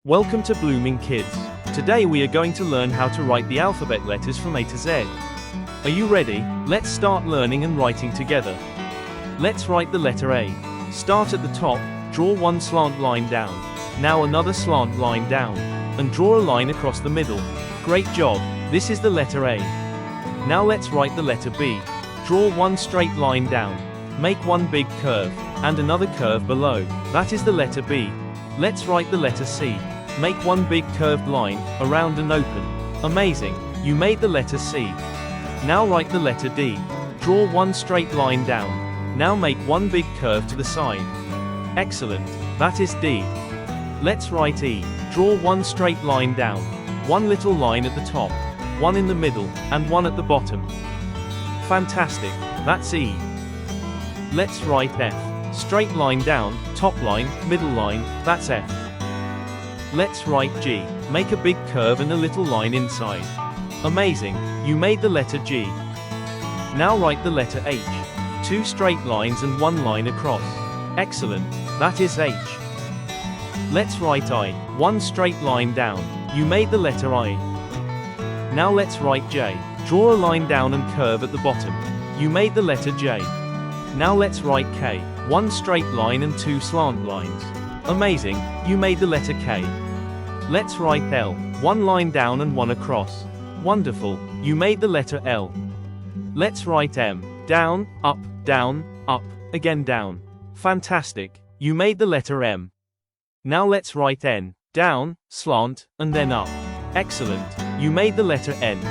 Welcome to Blooming Kids. Today we are going to learn how to write the alphabet letters from A to Z. Are you ready? Let's start learning and writing together. Let's write the letter A. Start at the top, draw one slant line down. Now another slant line down. And draw a line across the middle. Great job, this is the letter A. Now let's write the letter B. Draw one straight line down. Make one big curve, and another curve below. That is the letter B. Let's write the letter C. Make one big curved line, around and open. Amazing, you made the letter C. Now write the letter D. Draw one straight line down. Now make one big curve to the side. Excellent, that is D. Let's write E. Draw one straight line down. One little line at the top, one in the middle, and one at the bottom. Fantastic, that's E. Let's write F. Straight line down, top line, middle line, that's F. Let's write G. Make a big curve and a little line inside. Amazing, you made the letter G. Now write the letter H. Two straight lines and one line across. Excellent, that is H. Let's write I. One straight line down. You made the letter I. Now let's write J. Draw a line down and curve at the bottom. You made the letter J. Now let's write K. One straight line and two slant lines. Amazing, you made the letter K. Let's write L. One line down and one across. Wonderful, you made the letter L. Let's write M. Down, up, again down. Fantastic, you made the letter M. Now let's write N. Down, slant, and then up. Excellent, you made the letter N.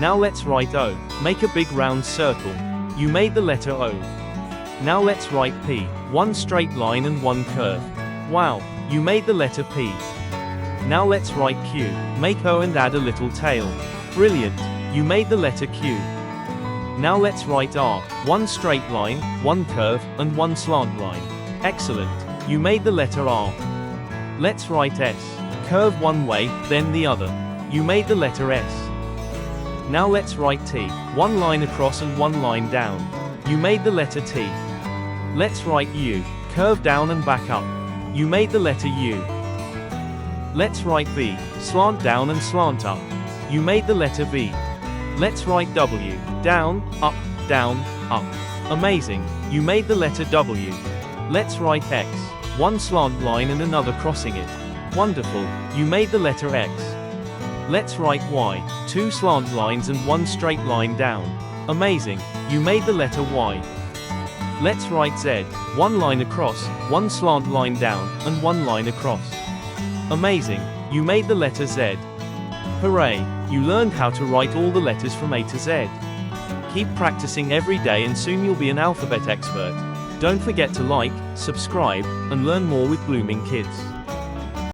Now let's write O. Make a big round circle. You made the letter O. Now let's write P. One straight line and one curve. Wow, you made the letter P. Now let's write Q. Make O and add a little tail. Brilliant, you made the letter Q. Now let's write R. One straight line, one curve, and one slant line. Excellent, you made the letter R. Let's write S. Curve one way, then the other. You made the letter S. Now let's write T. One line across and one line down. You made the letter T. Let's write U. Curve down and back up. You made the letter U. Let's write V. Slant down and slant up. You made the letter V. Let's write W. Down, up. Amazing, you made the letter W. Let's write X. One slant line and another crossing it. Wonderful, you made the letter X. Let's write Y. Two slant lines and one straight line down. Amazing, you made the letter Y. Let's write Z. One line across, one slant line down, and one line across. Amazing, you made the letter Z. Hooray, you learned how to write all the letters from A to Z. Keep practicing every day and soon you'll be an alphabet expert. Don't forget to like, subscribe, and learn more with Blooming Kids.